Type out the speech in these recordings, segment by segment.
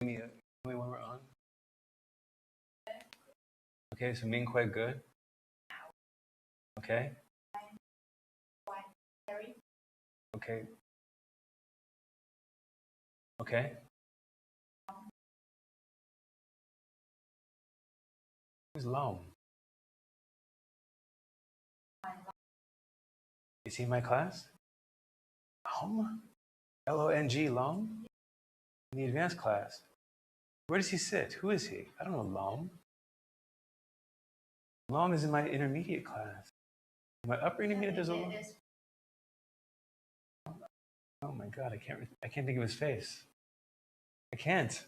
me when we're on. Okay, so Ming quite good. Okay. Okay. Okay. Who's Long? Is he in my class? Long? L-O-N-G, Long? In the advanced class. Where does he sit? Who is he? I don't know Long. Long is in my intermediate class. My upper intermediate does a Long. Oh my God, I can't think of his face. I can't.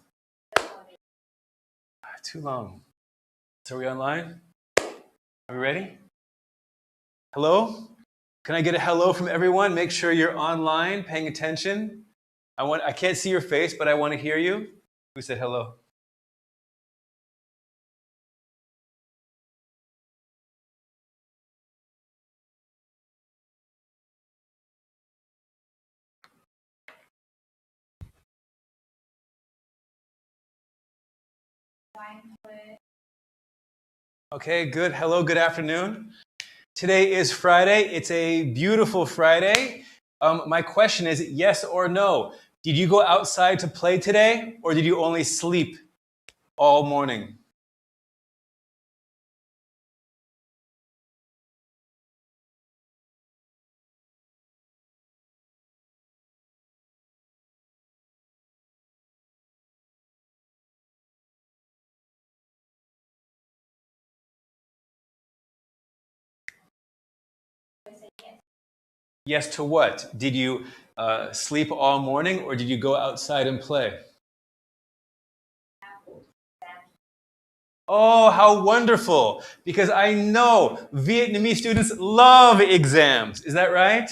Too long. So are we online? Are we ready? Hello? Can I get a hello from everyone? Make sure you're online, paying attention. I can't see your face, but I want to hear you. Who said hello? Okay, good. Hello, good afternoon. Today is Friday. It's a beautiful Friday. My question is yes or no. Did you go outside to play today, or did you only sleep all morning? Yes to what? Did you sleep all morning, or did you go outside and play? Oh, how wonderful. Because I know Vietnamese students love exams. Is that right?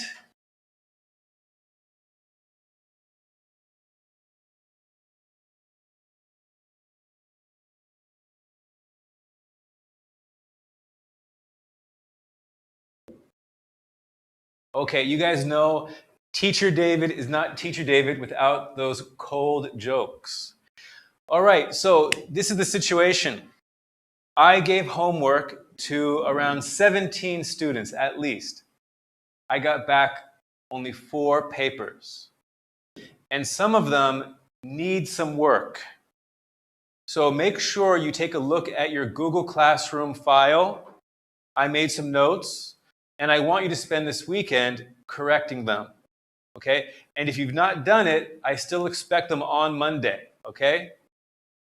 Okay, you guys know Teacher David is not Teacher David without those cold jokes. All right, so this is the situation. I gave homework to around 17 students at least. I got back only 4 papers. And some of them need some work. So make sure you take a look at your Google Classroom file. I made some notes, and I want you to spend this weekend correcting them. Okay? And if you've not done it, I still expect them on Monday. Okay?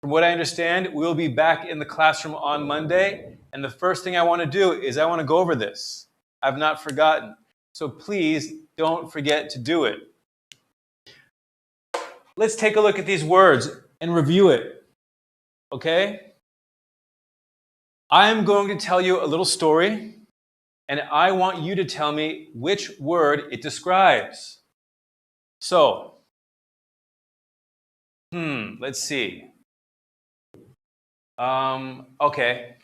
From what I understand, we'll be back in the classroom on Monday, and the first thing I want to do is I want to go over this. I've not forgotten. So please don't forget to do it. Let's take a look at these words and review it. Okay? I'm going to tell you a little story, and I want you to tell me which word it describes. So, let's see. Okay.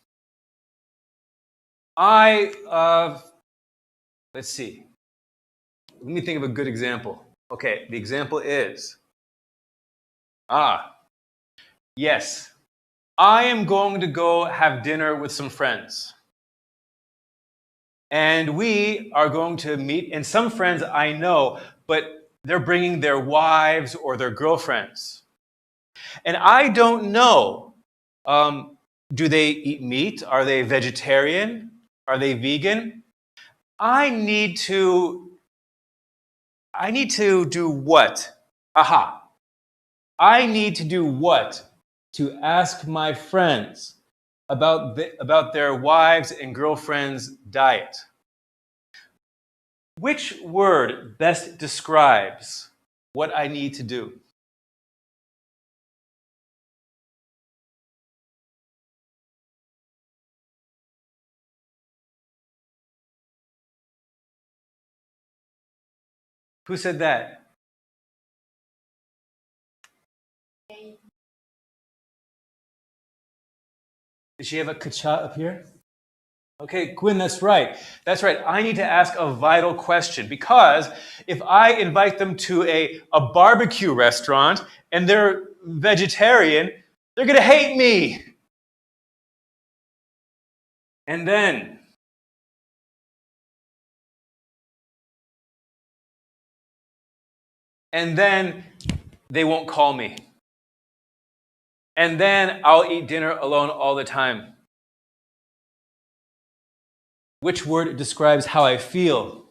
Let's see. Let me think of a good example. Okay, the example is, yes, I am going to go have dinner with some friends. And we are going to meet, and some friends I know, but they're bringing their wives or their girlfriends. And I don't know, do they eat meat? Are they vegetarian? Are they vegan? I need to do what? I need to do what? To ask my friends about their wives and girlfriends' diet. Which word best describes what I need to do? Who said that? Did she have a kacha up here? Okay, Quinn, that's right. That's right. I need to ask a vital question, because if I invite them to a barbecue restaurant and they're vegetarian, they're going to hate me. And then they won't call me. And then I'll eat dinner alone all the time. Which word describes how I feel?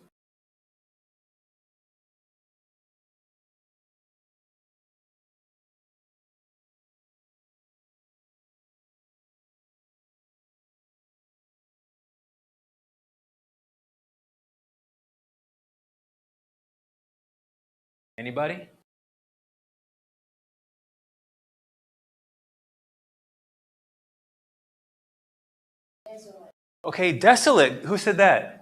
Anybody? Desolate. Okay, desolate. Who said that?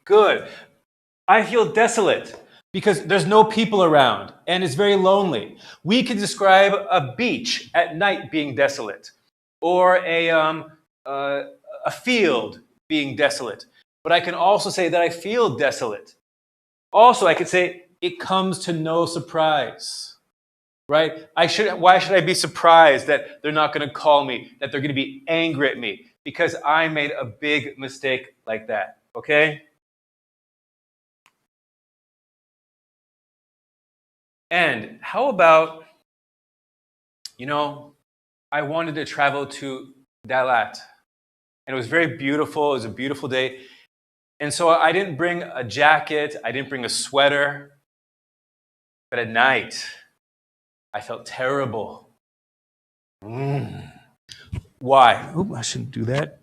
Good. I feel desolate because there's no people around and it's very lonely. We can describe a beach at night being desolate, or a field being desolate. But I can also say that I feel desolate. Also, I could say it comes to no surprise, right? Why should I be surprised that they're not going to call me, that they're going to be angry at me? Because I made a big mistake like that, okay? And how about, I wanted to travel to Dalat. And it was very beautiful. It was a beautiful day. And so I didn't bring a jacket. I didn't bring a sweater. But at night, I felt terrible. Why? Ooh, I shouldn't do that.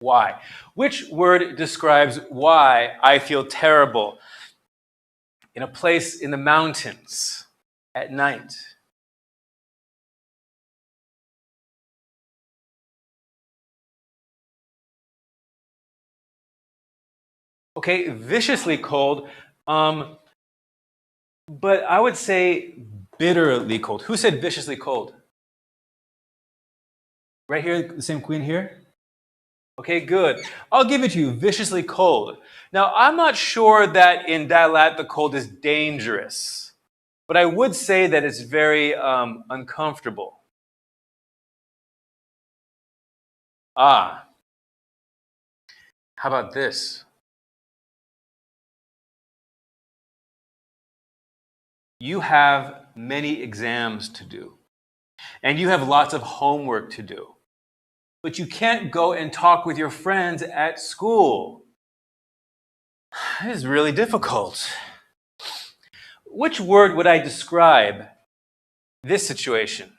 Why? Which word describes why I feel terrible in a place in the mountains at night? Okay, viciously cold, but I would say bitterly cold. Who said viciously cold? Right here, the same queen here? Okay, good. I'll give it to you, viciously cold. Now, I'm not sure that in Dalat the cold is dangerous, but I would say that it's very uncomfortable. How about this? You have many exams to do, and you have lots of homework to do, but you can't go and talk with your friends at school. This is really difficult. Which word would I describe this situation?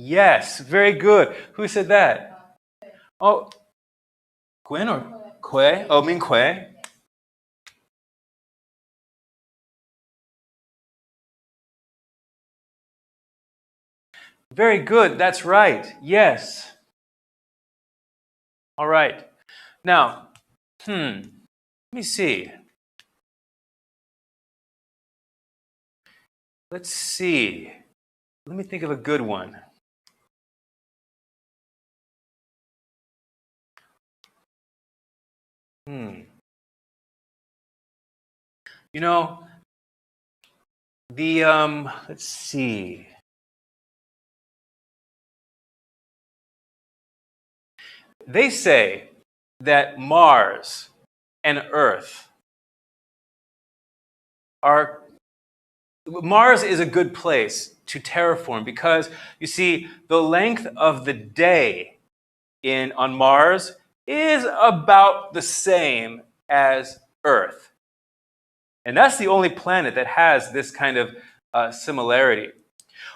Yes, very good. Who said that? Oh, Gwen or Kue? Oh, Ming Kue. Very good. That's right. Yes. All right. Now, let me see. Let's see. Let me think of a good one. Let's see. They say that Mars and Earth Mars is a good place to terraform because, you see, the length of the day on Mars is about the same as Earth. And that's the only planet that has this kind of similarity.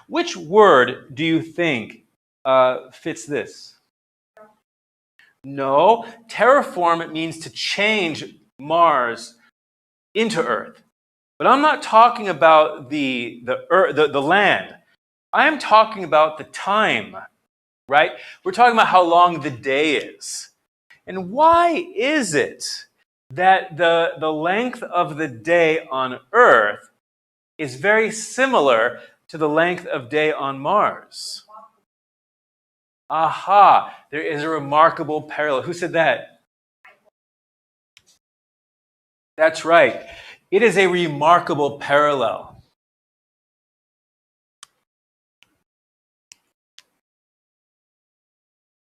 Which word do you think fits this? No, terraform means to change Mars into Earth. But I'm not talking about the land. I am talking about the time, right? We're talking about how long the day is. And why is it that the length of the day on Earth is very similar to the length of day on Mars? Aha, there is a remarkable parallel. Who said that? That's right. It is a remarkable parallel.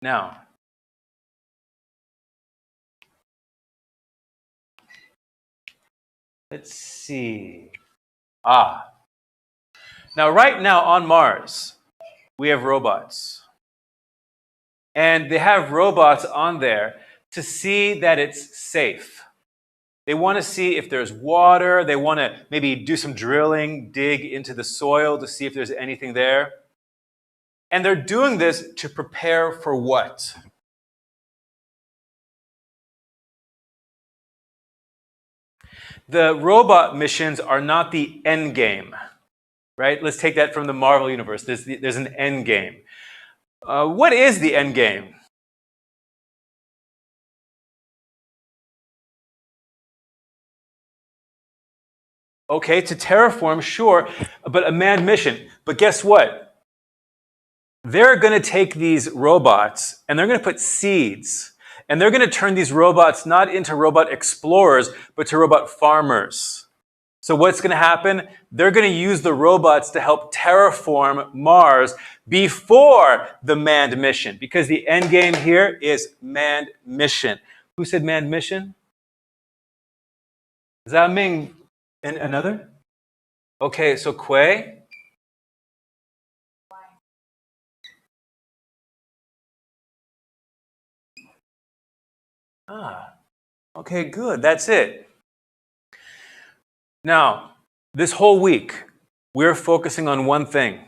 Now, let's see. Now, right now on Mars, we have robots. And they have robots on there to see that it's safe. They want to see if there's water. They want to maybe do some drilling, dig into the soil to see if there's anything there. And they're doing this to prepare for what? The robot missions are not the end game, right? Let's take that from the Marvel universe. There's an end game. What is the end game? Okay, to terraform, sure, but a manned mission. But guess what? They're going to take these robots and they're going to put seeds. And they're going to turn these robots not into robot explorers, but to robot farmers. So what's going to happen? They're going to use the robots to help terraform Mars before the manned mission, because the end game here is manned mission. Who said manned mission? Does that mean another? Okay, so Quay? Okay, good. That's it. Now, this whole week, we're focusing on one thing.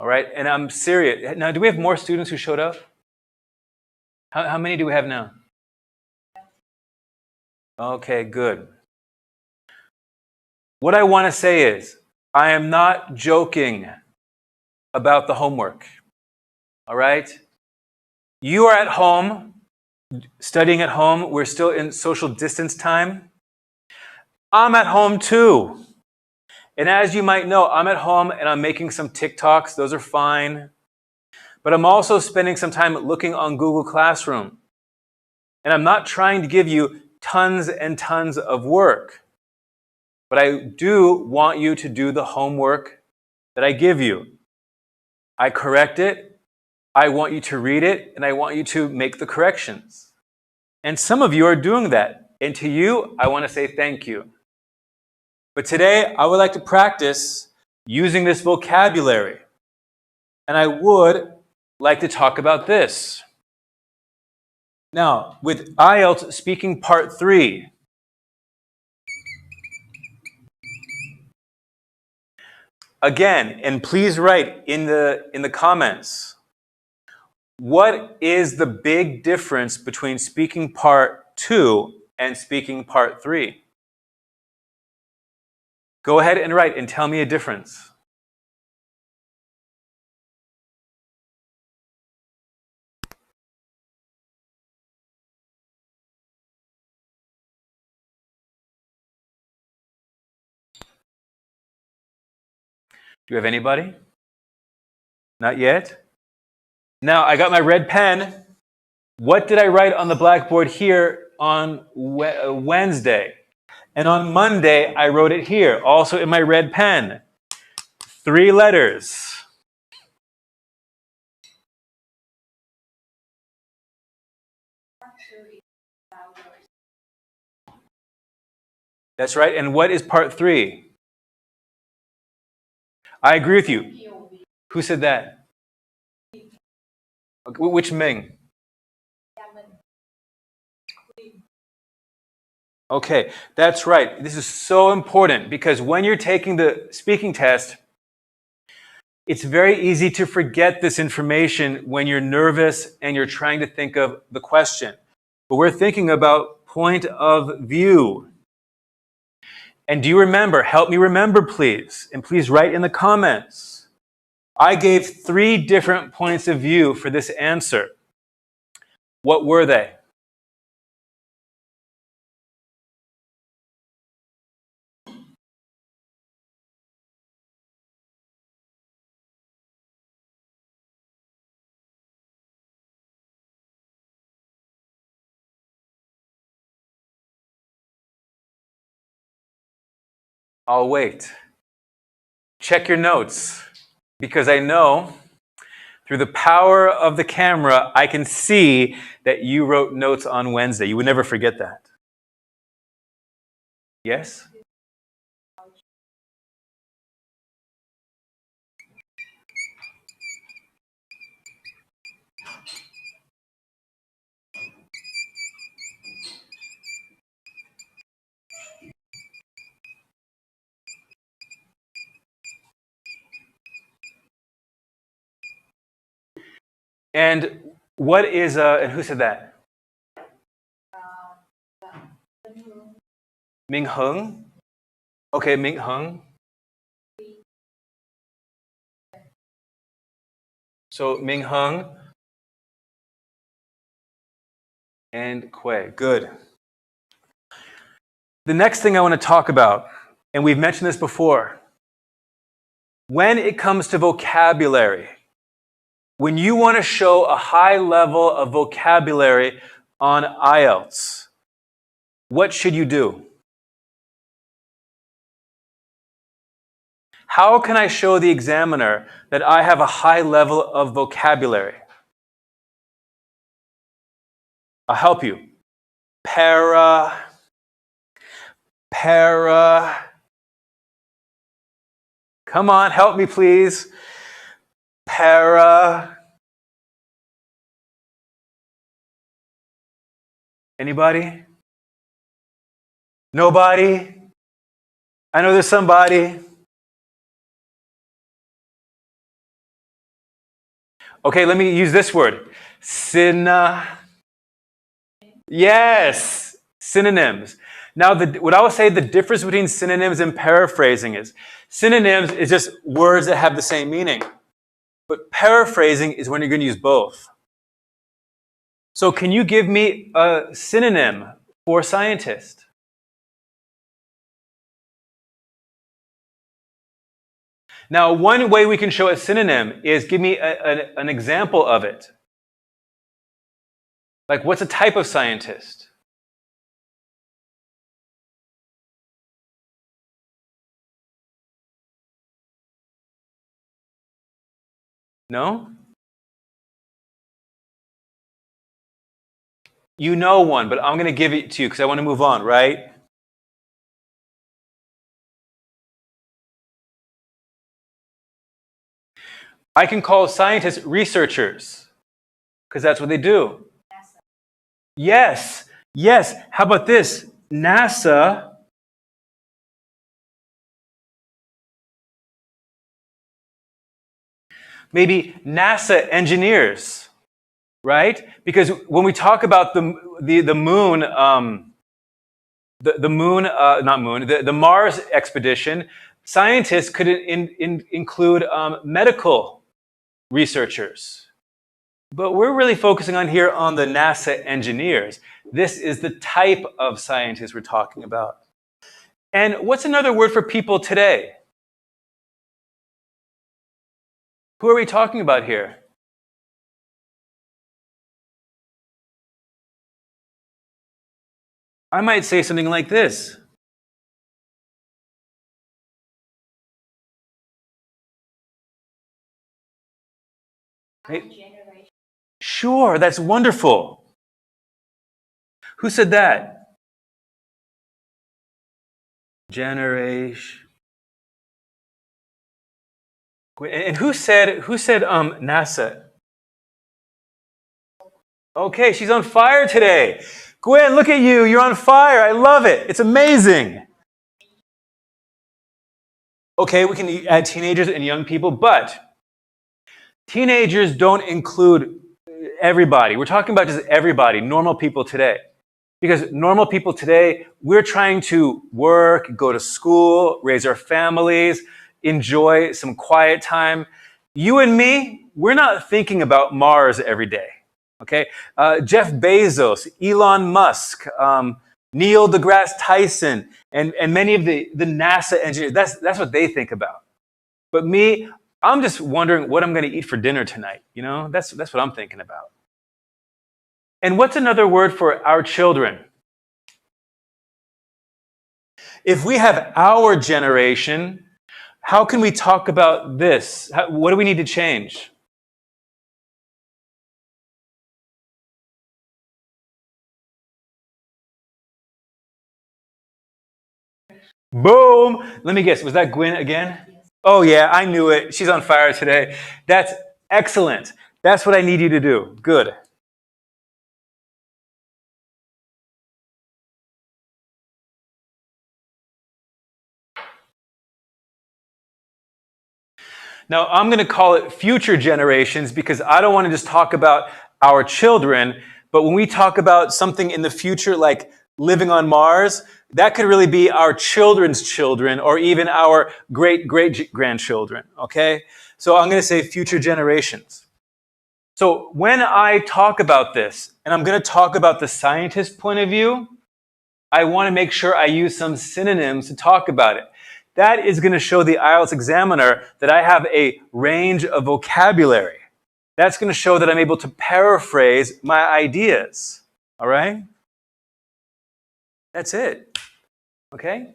All right? And I'm serious. Now, do we have more students who showed up? How many do we have now? Okay, good. What I want to say is, I am not joking about the homework. All right? You are at home, studying at home. We're still in social distance time. I'm at home too. And as you might know, I'm at home and I'm making some TikToks. Those are fine. But I'm also spending some time looking on Google Classroom. And I'm not trying to give you tons and tons of work. But I do want you to do the homework that I give you. I correct it. I want you to read it. And I want you to make the corrections. And some of you are doing that. And to you, I want to say thank you. But today, I would like to practice using this vocabulary. And I would like to talk about this. Now, with IELTS Speaking Part 3, again, and please write in the comments, what is the big difference between Speaking Part 2 and Speaking Part 3? Go ahead and write and tell me a difference. Do you have anybody? Not yet? Now, I got my red pen. What did I write on the blackboard here on Wednesday? And on Monday, I wrote it here, also in my red pen. 3 letters. That's right. And what is part 3? I agree with you. Who said that? Which Ming? Okay, that's right. This is so important because when you're taking the speaking test, it's very easy to forget this information when you're nervous and you're trying to think of the question. But we're thinking about point of view. And do you remember? Help me remember, please. And please write in the comments. I gave 3 different points of view for this answer. What were they? I'll wait. Check your notes, because I know through the power of the camera, I can see that you wrote notes on Wednesday. You would never forget that. Yes? And what is, and who said that? Ming Hung? Okay, Ming Hung. So Ming Hung and Kuei. Good. The next thing I want to talk about, and we've mentioned this before, when it comes to vocabulary, when you want to show a high level of vocabulary on IELTS, what should you do? How can I show the examiner that I have a high level of vocabulary? I'll help you. Para. Come on, help me, please. Para. Anybody? Nobody? I know there's somebody. Okay, let me use this word. Yes, synonyms. Now, what I would say the difference between synonyms and paraphrasing is, synonyms is just words that have the same meaning. But paraphrasing is when you're going to use both. So can you give me a synonym for scientist? Now, one way we can show a synonym is give me an example of it. Like, what's a type of scientist? No? You know one, but I'm going to give it to you because I want to move on, right? I can call scientists researchers because that's what they do. NASA. Yes, yes. How about this? NASA. Maybe NASA engineers, right? Because when we talk about the moon, the Mars expedition, scientists could include medical researchers. But we're really focusing on here on the NASA engineers. This is the type of scientists we're talking about. And what's another word for people today? Who are we talking about here? I might say something like this. Hey. Sure, that's wonderful. Who said that? Generation. And who said NASA? Okay, she's on fire today. Gwen, look at you. You're on fire. I love it. It's amazing. Okay, we can add teenagers and young people, but teenagers don't include everybody. We're talking about just everybody, normal people today. Because normal people today, we're trying to work, go to school, raise our families, enjoy some quiet time. You and me, we're not thinking about Mars every day. Okay, Jeff Bezos, Elon Musk, Neil deGrasse Tyson, and many of the NASA engineers, that's what they think about. But me, I'm just wondering what I'm going to eat for dinner tonight. You know, that's what I'm thinking about. And what's another word for our children? if we have our generation, how can we talk about this? What do we need to change? Boom! Let me guess, was that Gwen again? Oh yeah, I knew it. She's on fire today. That's excellent. That's what I need you to do. Good. Now, I'm going to call it future generations because I don't want to just talk about our children, but when we talk about something in the future like living on Mars, that could really be our children's children or even our great-great-grandchildren, okay? So I'm going to say future generations. So when I talk about this, and I'm going to talk about the scientist point of view, I want to make sure I use some synonyms to talk about it. That is going to show the IELTS examiner that I have a range of vocabulary. That's going to show that I'm able to paraphrase my ideas. All right? That's it. Okay?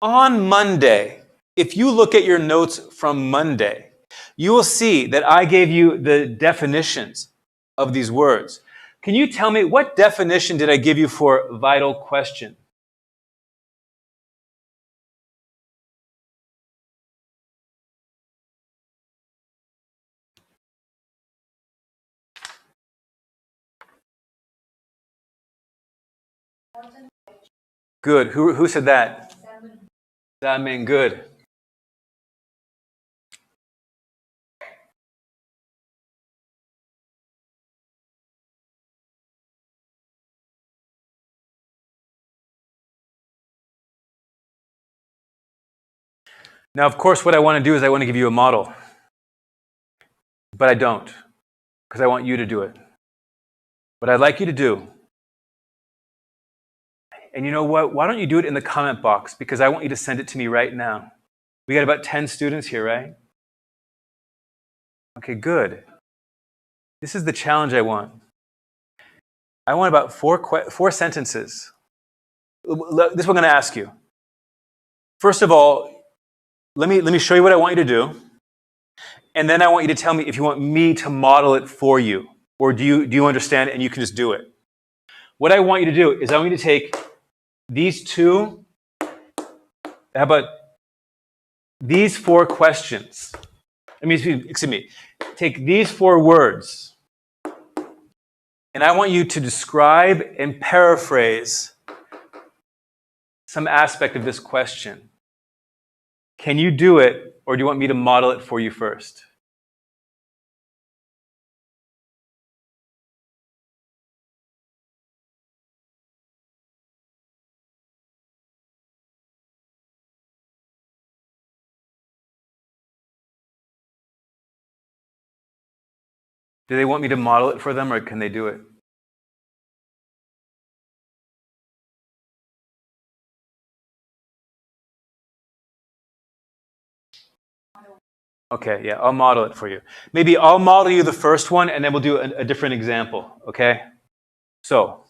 On Monday, if you look at your notes from Monday, you will see that I gave you the definitions of these words. Can you tell me what definition did I give you for vital question? Good. Who said that? That mean good. Now, of course, what I want to do is I want to give you a model. But I don't, because I want you to do it. What I'd like you to do, and you know what? Why don't you do it in the comment box? Because I want you to send it to me right now. We got about 10 students here, right? Okay, good. This is the challenge I want. I want about four sentences. This is what I'm going to ask you. First of all, let me show you what I want you to do. And then I want you to tell me if you want me to model it for you. Or do you understand and you can just do it? What I want you to do is I want you to take these two, how about these four questions? Excuse me. Take these four words, and I want you to describe and paraphrase some aspect of this question. Can you do it, or do you want me to model it for you first? Do they want me to model it for them, or can they do it? Okay, yeah, I'll model it for you. Maybe I'll model you the first one, and then we'll do a different example, okay? So,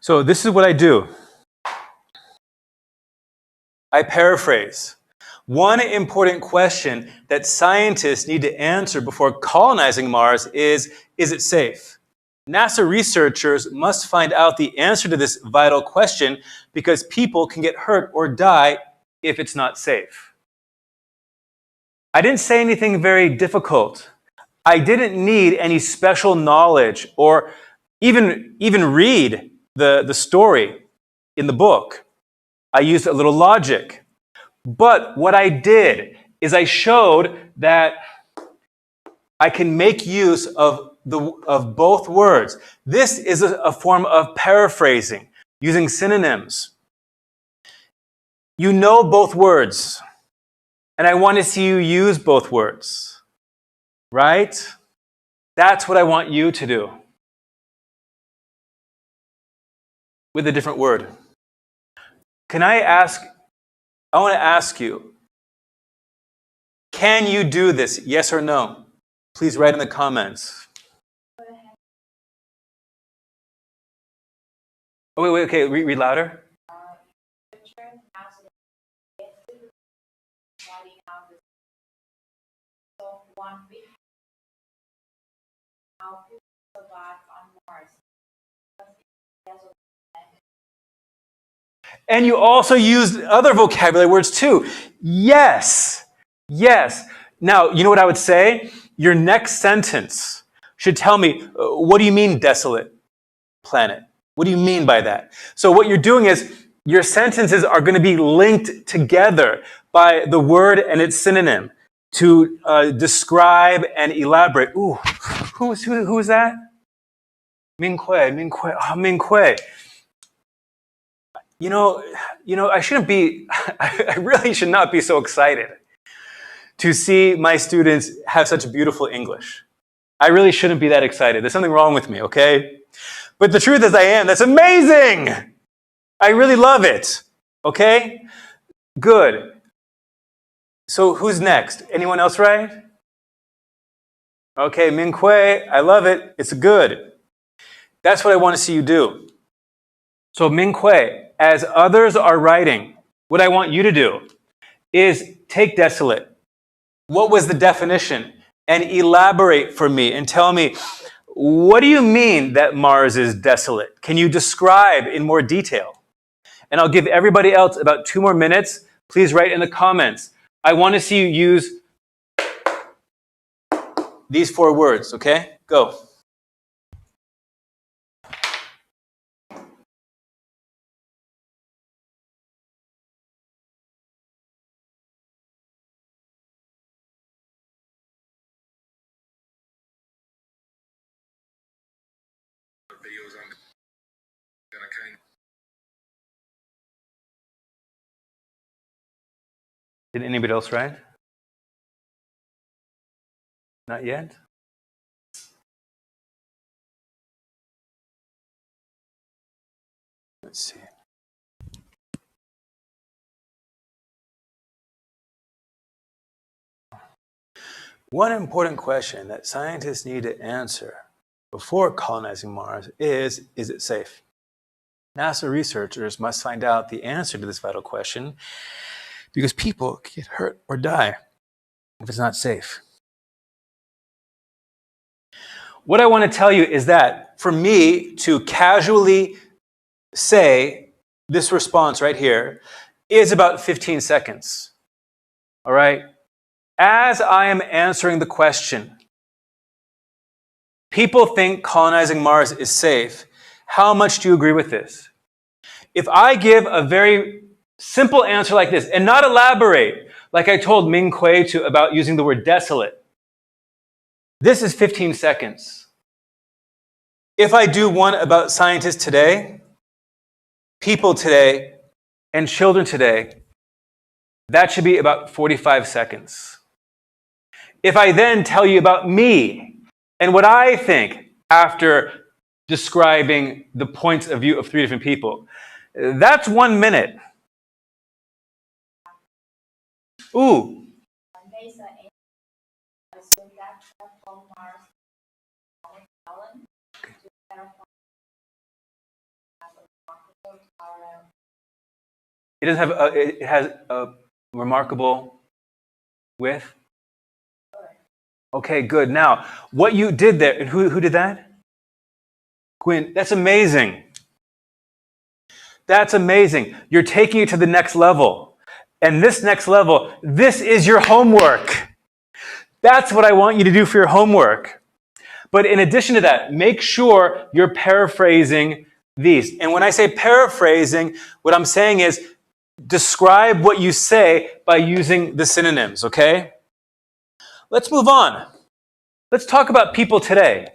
So this is what I do. I paraphrase. One important question that scientists need to answer before colonizing Mars is it safe? NASA researchers must find out the answer to this vital question because people can get hurt or die if it's not safe. I didn't say anything very difficult. I didn't need any special knowledge or even read the story in the book. I used a little logic. But what I did is I showed that I can make use of both words. This is a form of paraphrasing, using synonyms. You know both words, and I want to see you use both words, right? That's what I want you to do with a different word. I want to ask you, can you do this? Yes or no? Please write in the comments. Oh, wait, okay, read louder. And you also used other vocabulary words too. Yes. Yes. Now, you know what I would say? Your next sentence should tell me, what do you mean desolate planet? What do you mean by that? So what you're doing is your sentences are going to be linked together by the word and its synonym to describe and elaborate. Ooh, who is that? Ming Kui. Oh, Ming Kui. You know, I shouldn't be, I really should not be so excited to see my students have such beautiful English. I really shouldn't be that excited. There's something wrong with me, okay? But the truth is I am. That's amazing. I really love it, okay? Good. So who's next? Anyone else right? Okay, Ming Kui, I love it. It's good. That's what I want to see you do. So Ming Kui, as others are writing, what I want you to do is take desolate. What was the definition? And elaborate for me and tell me, what do you mean that Mars is desolate? Can you describe in more detail? And I'll give everybody else about 2 more minutes. Please write in the comments. I want to see you use these 4 words, okay? Go. Did anybody else write? Not yet? Let's see. One important question that scientists need to answer before colonizing Mars is it safe? NASA researchers must find out the answer to this vital question because people can get hurt or die if it's not safe. What I want to tell you is that for me to casually say this response right here is about 15 seconds. All right? As I am answering the question, people think colonizing Mars is safe. How much do you agree with this? If I give a very simple answer like this and not elaborate, like I told Ming Kui about using the word desolate, this is 15 seconds. If I do one about scientists today, people today, and children today, that should be about 45 seconds. If I then tell you about me and what I think after describing the points of view of 3 different people, that's 1 minute. Ooh. It doesn't have a, it has a remarkable with. Okay, good. Now, what you did there, and who did that? Quinn. That's amazing. That's amazing. You're taking it to the next level. And this next level, this is your homework. That's what I want you to do for your homework. But in addition to that, make sure you're paraphrasing these. And when I say paraphrasing, what I'm saying is describe what you say by using the synonyms, okay? Let's move on. Let's talk about people today.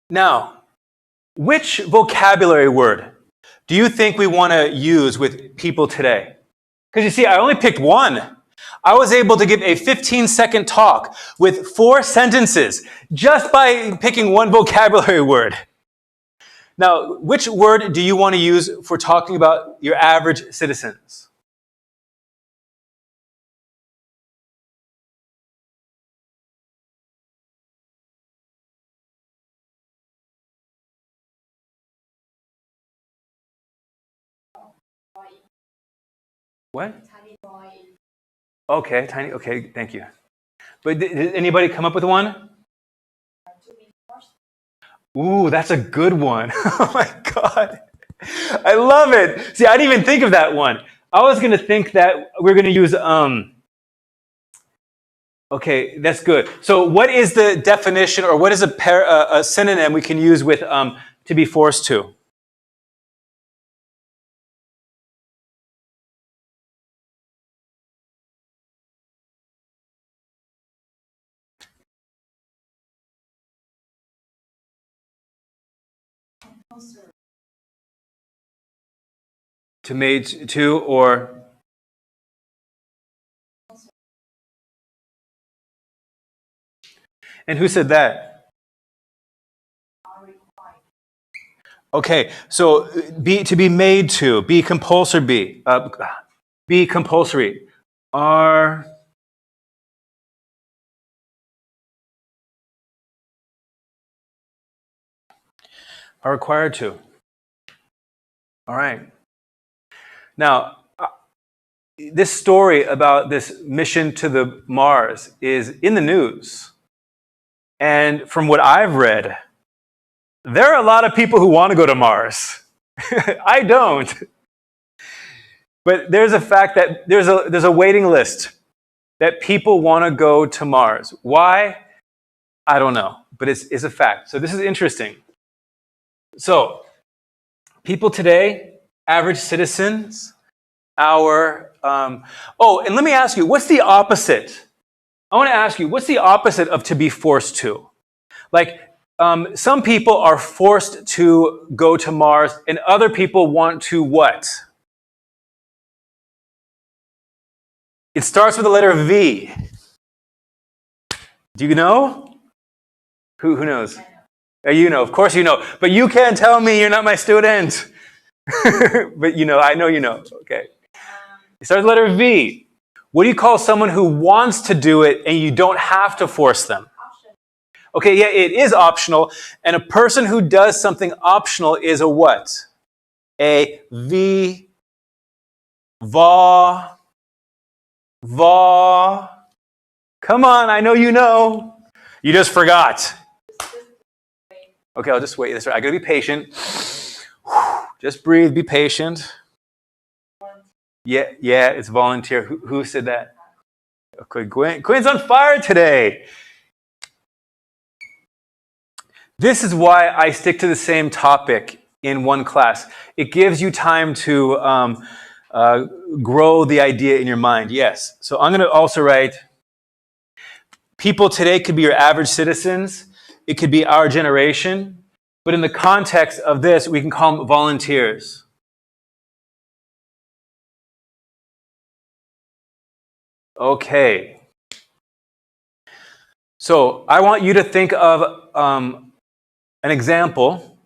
Now, which vocabulary word do you think we want to use with people today? Because you see, I only picked one. I was able to give a 15-second talk with 4 sentences just by picking one vocabulary word. Now, which word do you want to use for talking about your average citizens? What? Okay, tiny. Okay, thank you. But did anybody come up with one? Ooh, that's a good one. Oh my God. I love it. See, I didn't even think of that one. I was going to think that we're going to use, okay, that's good. So what is the definition, or what is a synonym we can use with to be forced to? To made to, or and who said that? Okay, so to be made to, be compulsory, be compulsory, are required to. All right. Now, this story about this mission to the Mars is in the news. And from what I've read, there are a lot of people who want to go to Mars. I don't. But there's a fact that there's a waiting list that people want to go to Mars. Why? I don't know, but it's a fact. So this is interesting. So people today, average citizens, and let me ask you, what's the opposite? I want to ask you, what's the opposite of to be forced to? Like, some people are forced to go to Mars, and other people want to what? It starts with the letter V. Do you know? Who knows? You know, of course you know. But you can't tell me, you're not my student. But you know, I know you know. Okay. It starts with the letter V. What do you call someone who wants to do it and you don't have to force them? Okay, yeah, it is optional. And a person who does something optional is a what? A va. Come on, I know you know. You just forgot. Okay, I'll just wait. That's right. I gotta be patient. Just breathe, be patient. Yeah, it's volunteer. Who said that? Okay, Quinn's on fire today. This is why I stick to the same topic in one class. It gives you time to grow the idea in your mind. Yes. So I'm going to also write, people today could be your average citizens. It could be our generation. But in the context of this, we can call them volunteers. Okay. So I want you to think of an example,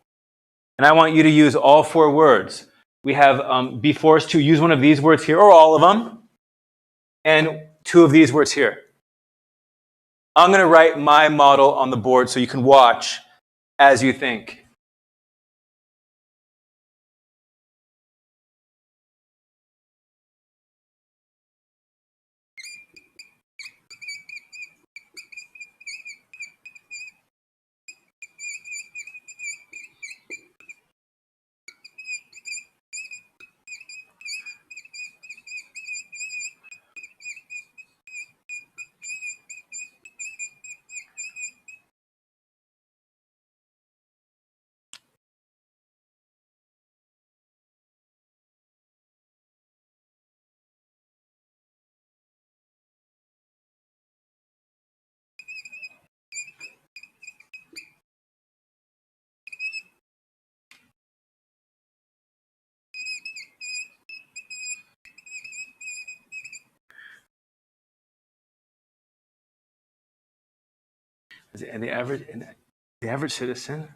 and I want you to use all 4 words. We have be forced to use one of these words here, or all of them, and 2 of these words here. I'm going to write my model on the board so you can watch as you think. And the average citizen.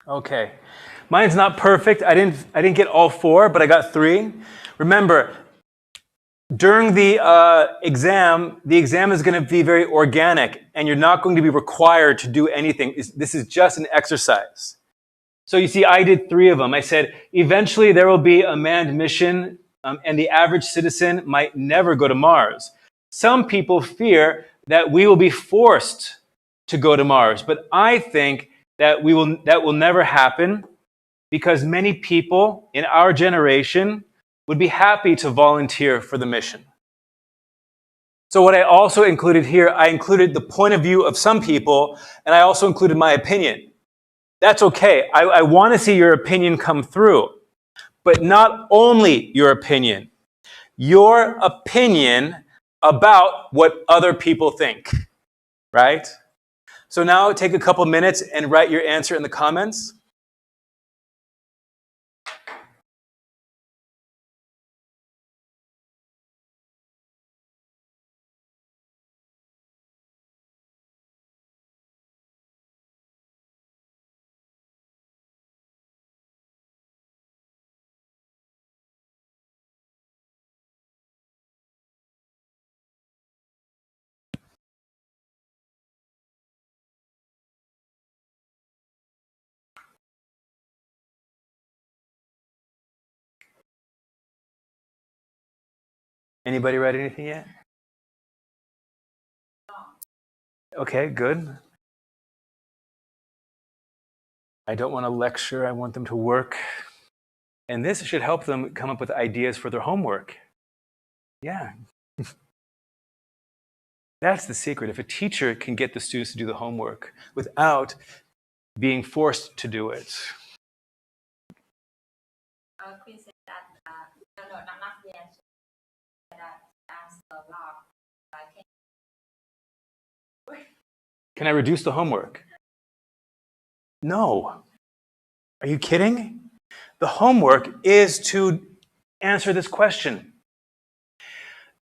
Okay. Mine's not perfect. I didn't get all 4, but I got 3. Remember, during the exam is going to be very organic, and you're not going to be required to do anything. This is just an exercise. So you see, I did 3 of them. I said, eventually there will be a manned mission, and the average citizen might never go to Mars. Some people fear that we will be forced to go to Mars, but I think that will never happen, because many people in our generation would be happy to volunteer for the mission. So what I also included here, I included the point of view of some people, and I also included my opinion. That's okay. I want to see your opinion come through, but not only your opinion about what other people think, right? So now take a couple minutes and write your answer in the comments. Anybody write anything yet? Okay, good. I don't want to lecture. I want them to work. And this should help them come up with ideas for their homework. Yeah. That's the secret. If a teacher can get the students to do the homework without being forced to do it. Queen said that no, not the answer. That answer a lot. Can I reduce the homework? No. Are you kidding? The homework is to answer this question.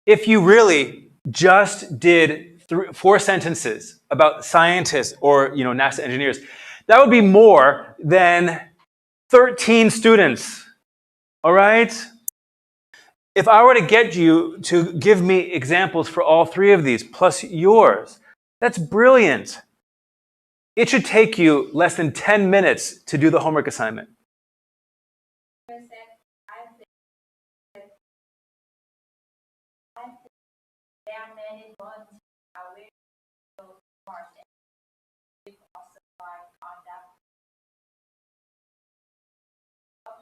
If you really just did 4 sentences about scientists or NASA engineers, that would be more than 13 students. All right? If I were to get you to give me examples for all 3 of these, plus yours, that's brilliant. It should take you less than 10 minutes to do the homework assignment. I think there are many ones are very smart and also on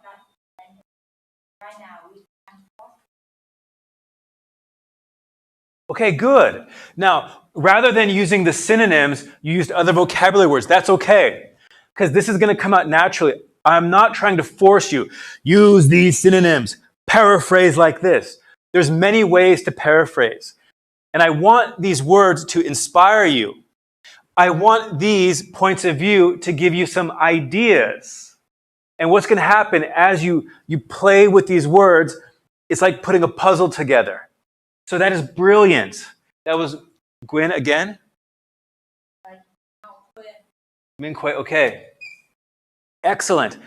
that right now we can. Okay, good. Now, rather than using the synonyms, you used other vocabulary words. That's okay, because this is going to come out naturally. I'm not trying to force you. Use these synonyms. Paraphrase like this. There's many ways to paraphrase. And I want these words to inspire you. I want these points of view to give you some ideas. And what's going to happen as you play with these words, it's like putting a puzzle together. So that is brilliant. That was Gwen again? Min Kwei, okay. Excellent.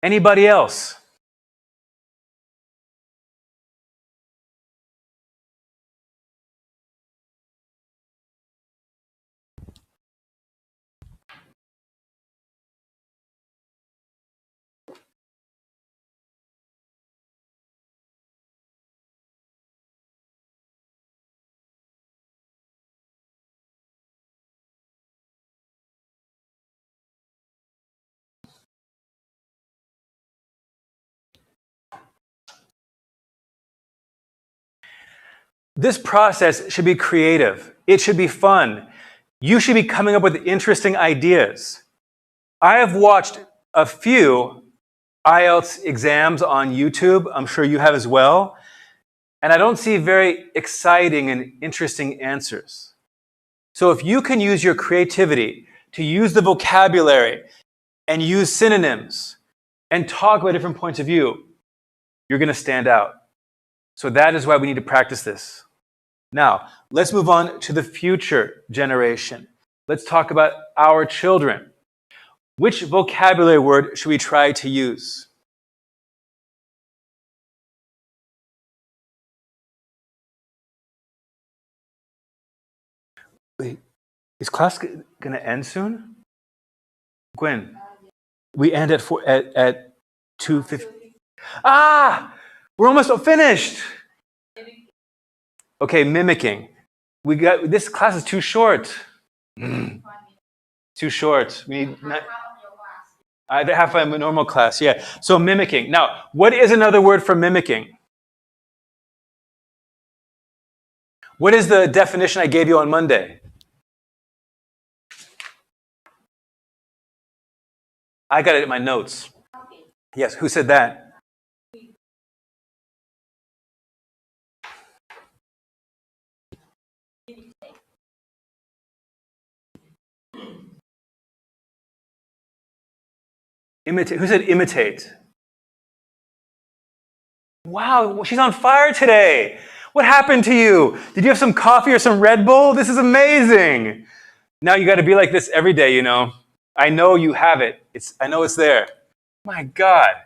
Anybody else? This process should be creative. It should be fun. You should be coming up with interesting ideas. I have watched a few IELTS exams on YouTube. I'm sure you have as well. And I don't see very exciting and interesting answers. So if you can use your creativity to use the vocabulary and use synonyms and talk about different points of view, you're going to stand out. So that is why we need to practice this. Now, let's move on to the future generation. Let's talk about our children. Which vocabulary word should we try to use? Wait, is class going to end soon? Gwen, we end at 2:50. Ah, we're almost finished. Okay, mimicking. This class is too short. Too short. We need half a normal class. Yeah. So mimicking. Now, what is another word for mimicking? What is the definition I gave you on Monday? I got it in my notes. Yes, who said that? Imitate. Who said imitate? Wow, she's on fire today. What happened to you? Did you have some coffee or some Red Bull? This is amazing. Now you got to be like this every day, you know. I know you have it. I know it's there. My God.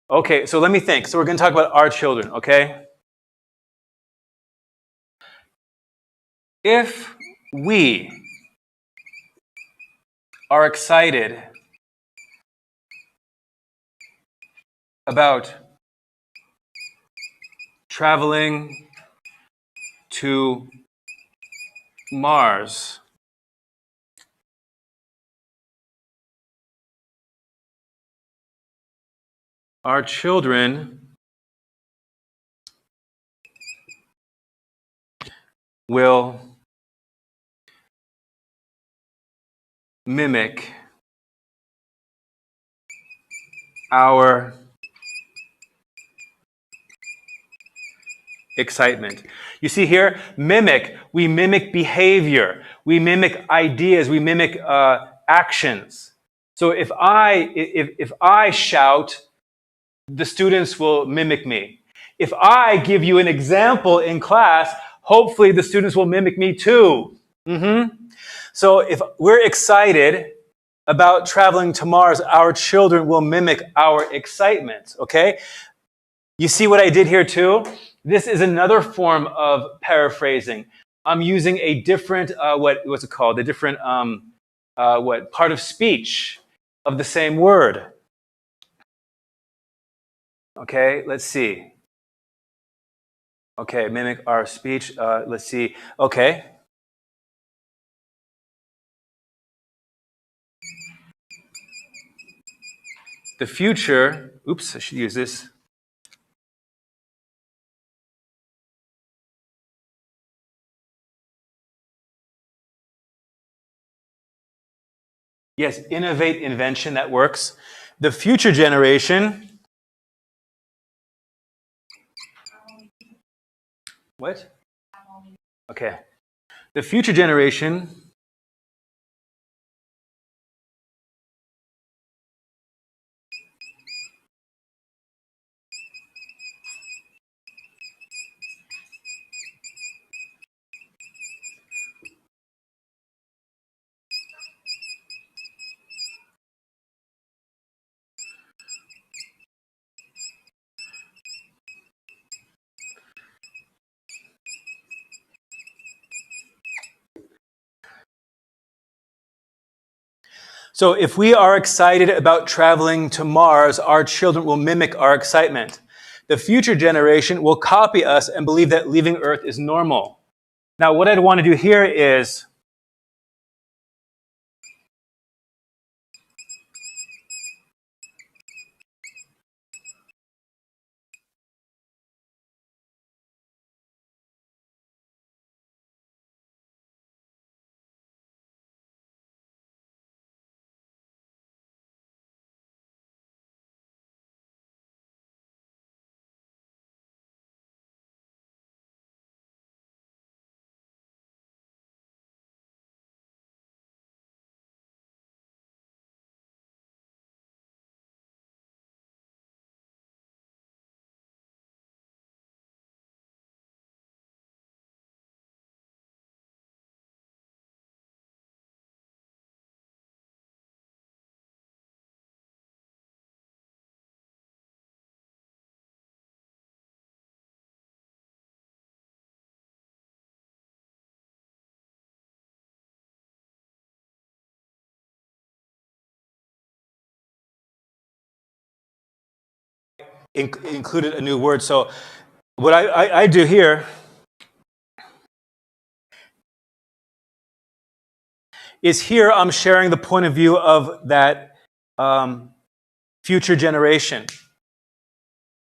Okay, so let me think. So we're going to talk about our children, okay? If we are excited about traveling to Mars. Our children will mimic our excitement. You see here, mimic. We mimic behavior. We mimic ideas. We mimic actions. So if I shout, the students will mimic me. If I give you an example in class, hopefully the students will mimic me too. So if we're excited about traveling to Mars, our children will mimic our excitement, okay? You see what I did here too? This is another form of paraphrasing. I'm using a different, what's it called? A different, part of speech of the same word. Okay, let's see. Okay, mimic our speech. Let's see. Okay. The future, oops, I should use this. Yes, innovate, invention, that works. The future generation. What? Okay. The future generation So if we are excited about traveling to Mars, our children will mimic our excitement. The future generation will copy us and believe that leaving Earth is normal. Now, what I'd want to do here is included a new word. So what I do here is here I'm sharing the point of view of that future generation.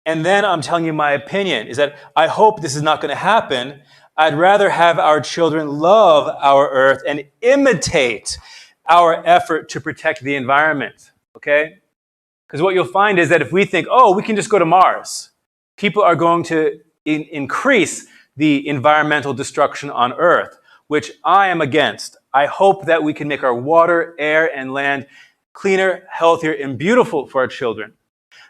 And then I'm telling you my opinion is that I hope this is not going to happen. I'd rather have our children love our Earth and imitate our effort to protect the environment, okay? Because what you'll find is that if we think, oh, we can just go to Mars, people are going to increase the environmental destruction on Earth, which I am against. I hope that we can make our water, air, and land cleaner, healthier, and beautiful for our children.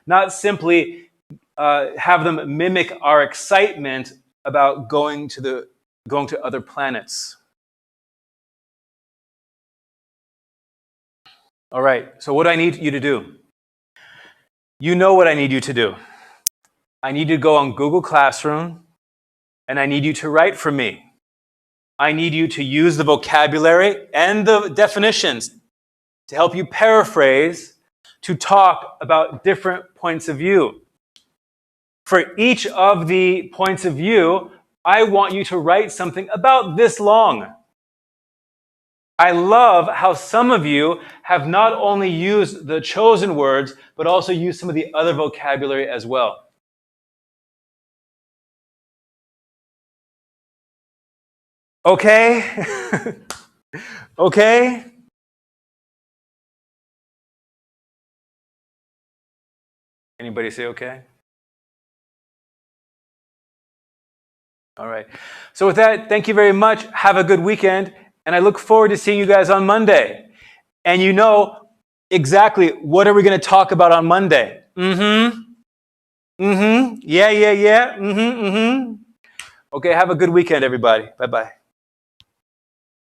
Not simply have them mimic our excitement about going to other planets. All right, so what do I need you to do? You know what I need you to do. I need you to go on Google Classroom, and I need you to write for me. I need you to use the vocabulary and the definitions to help you paraphrase, to talk about different points of view. For each of the points of view, I want you to write something about this long. I love how some of you have not only used the chosen words, but also used some of the other vocabulary as well. Okay? Okay? Anybody say okay? All right. So with that, thank you very much. Have a good weekend. And I look forward to seeing you guys on Monday. And you know exactly what are we going to talk about on Monday? Mm-hmm. Mm-hmm. Yeah. Mm-hmm. Mm-hmm. Okay, have a good weekend, everybody. Bye-bye.